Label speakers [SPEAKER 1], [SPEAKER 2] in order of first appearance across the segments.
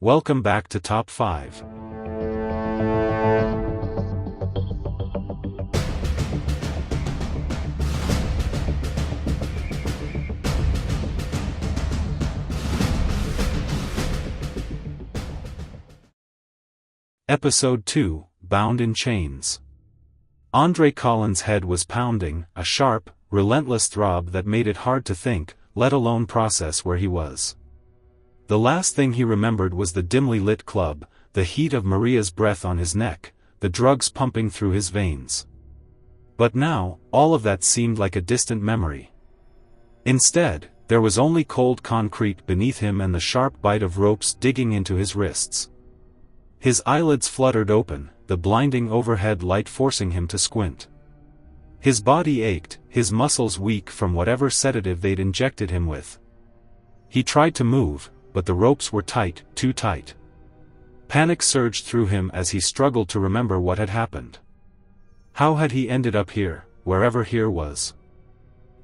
[SPEAKER 1] Welcome back to Top 5. Episode 2, Bound in Chains. Andre Collins' head was pounding, a sharp, relentless throb that made it hard to think, let alone process where he was. The last thing he remembered was the dimly lit club, the heat of Maria's breath on his neck, the drugs pumping through his veins. But now, all of that seemed like a distant memory. Instead, there was only cold concrete beneath him and the sharp bite of ropes digging into his wrists. His eyelids fluttered open, the blinding overhead light forcing him to squint. His body ached, his muscles weak from whatever sedative they'd injected him with. He tried to move, but the ropes were tight, too tight. Panic surged through him as he struggled to remember what had happened. How had he ended up here, wherever here was?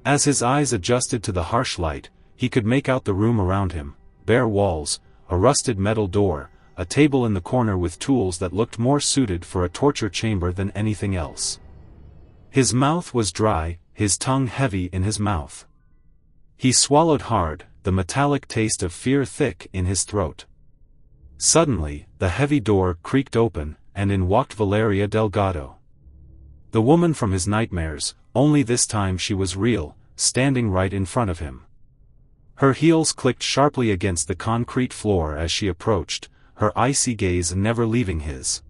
[SPEAKER 1] As his eyes adjusted to the harsh light, he could make out the room around him, bare walls, a rusted metal door, a table in the corner with tools that looked more suited for a torture chamber than anything else. His mouth was dry, his tongue heavy in his mouth. He swallowed hard, the metallic taste of fear thick in his throat. Suddenly, the heavy door creaked open, and in walked Valeria Delgado. The woman from his nightmares, only this time she was real, standing right in front of him. Her heels clicked sharply against the concrete floor as she approached, her icy gaze never leaving his.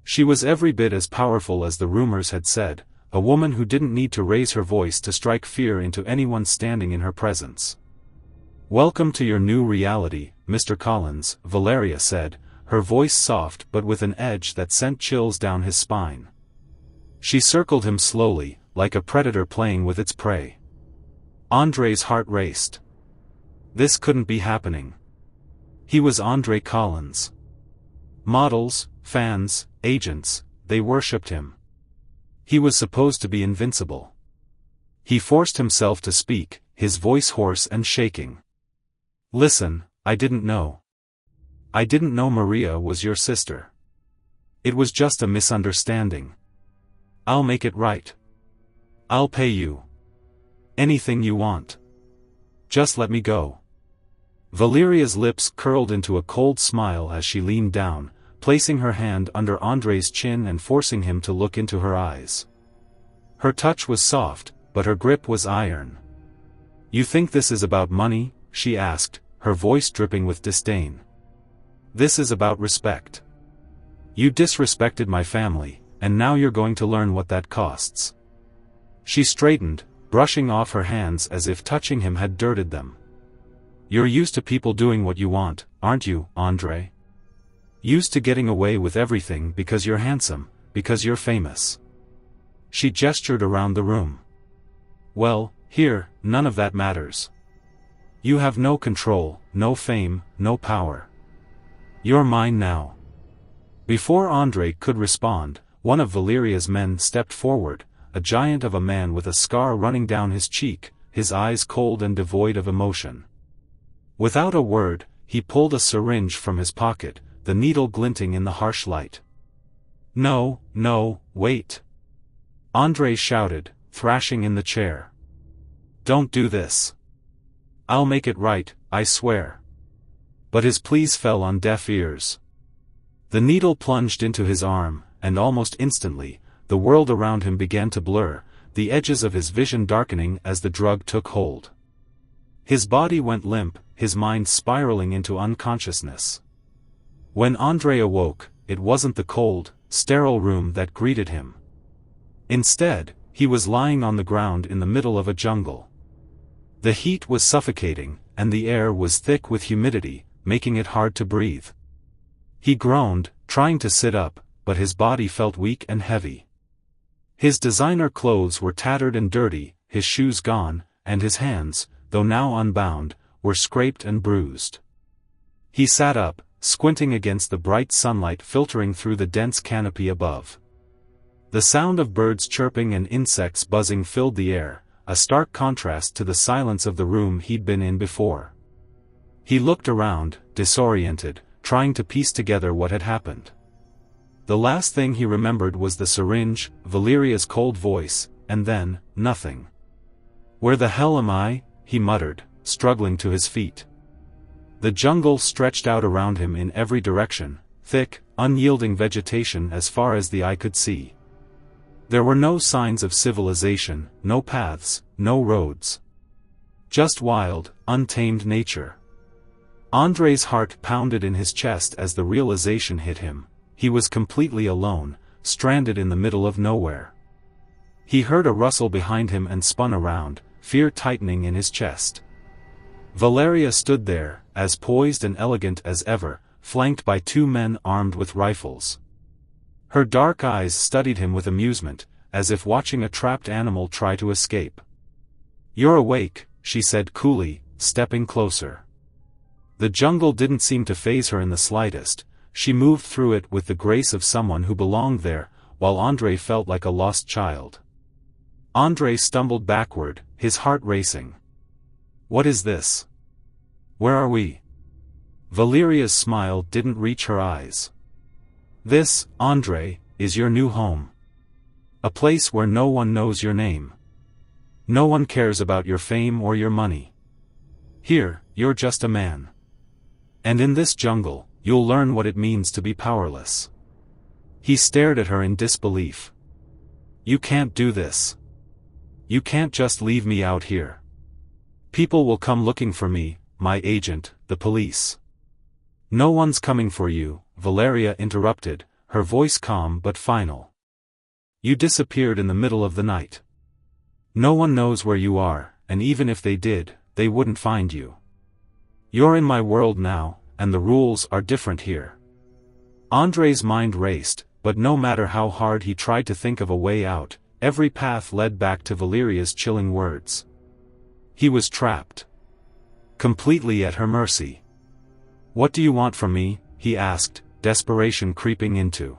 [SPEAKER 1] She was every bit as powerful as the rumors had said, a woman who didn't need to raise her voice to strike fear into anyone standing in her presence. "Welcome to your new reality, Mr. Collins," Valeria said, her voice soft but with an edge that sent chills down his spine. She circled him slowly, like a predator playing with its prey. Andre's heart raced. This couldn't be happening. He was Andre Collins. Models, fans, agents, they worshipped him. He was supposed to be invincible. He forced himself to speak, his voice hoarse and shaking. "Listen, I didn't know. I didn't know Maria was your sister. It was just a misunderstanding. I'll make it right. I'll pay you. Anything you want. Just let me go." Valeria's lips curled into a cold smile as she leaned down, placing her hand under Andre's chin and forcing him to look into her eyes. Her touch was soft, but her grip was iron. "You think this is about money?" she asked, her voice dripping with disdain. "This is about respect. You disrespected my family, and now you're going to learn what that costs." She straightened, brushing off her hands as if touching him had dirted them. "You're used to people doing what you want, aren't you, Andre? Used to getting away with everything because you're handsome, because you're famous." She gestured around the room. "Well, here, none of that matters. You have no control, no fame, no power. You're mine now." Before Andre could respond, one of Valeria's men stepped forward, a giant of a man with a scar running down his cheek, his eyes cold and devoid of emotion. Without a word, he pulled a syringe from his pocket, the needle glinting in the harsh light. "No, no, wait!" Andre shouted, thrashing in the chair. "Don't do this. I'll make it right, I swear." But his pleas fell on deaf ears. The needle plunged into his arm, and almost instantly, the world around him began to blur, the edges of his vision darkening as the drug took hold. His body went limp, his mind spiraling into unconsciousness. When Andre awoke, it wasn't the cold, sterile room that greeted him. Instead, he was lying on the ground in the middle of a jungle. The heat was suffocating, and the air was thick with humidity, making it hard to breathe. He groaned, trying to sit up, but his body felt weak and heavy. His designer clothes were tattered and dirty, his shoes gone, and his hands, though now unbound, were scraped and bruised. He sat up, squinting against the bright sunlight filtering through the dense canopy above. The sound of birds chirping and insects buzzing filled the air, a stark contrast to the silence of the room he'd been in before. He looked around, disoriented, trying to piece together what had happened. The last thing he remembered was the syringe, Valeria's cold voice, and then, nothing. "Where the hell am I?" he muttered, struggling to his feet. The jungle stretched out around him in every direction, thick, unyielding vegetation as far as the eye could see. There were no signs of civilization, no paths, no roads. Just wild, untamed nature. Andre's heart pounded in his chest as the realization hit him. He was completely alone, stranded in the middle of nowhere. He heard a rustle behind him and spun around, fear tightening in his chest. Valeria stood there, as poised and elegant as ever, flanked by two men armed with rifles. Her dark eyes studied him with amusement, as if watching a trapped animal try to escape. "You're awake," she said coolly, stepping closer. The jungle didn't seem to faze her in the slightest. She moved through it with the grace of someone who belonged there, while Andre felt like a lost child. Andre stumbled backward, his heart racing. "What is this? Where are we?" Valeria's smile didn't reach her eyes. "This, Andre, is your new home. A place where no one knows your name. No one cares about your fame or your money. Here, you're just a man. And in this jungle, you'll learn what it means to be powerless." He stared at her in disbelief. "You can't do this. You can't just leave me out here. People will come looking for me, my agent, the police." "No one's coming for you," Valeria interrupted, her voice calm but final. "You disappeared in the middle of the night. No one knows where you are, and even if they did, they wouldn't find you. You're in my world now, and the rules are different here." Andre's mind raced, but no matter how hard he tried to think of a way out, every path led back to Valeria's chilling words. He was trapped. Completely at her mercy. "What do you want from me?" he asked, desperation creeping into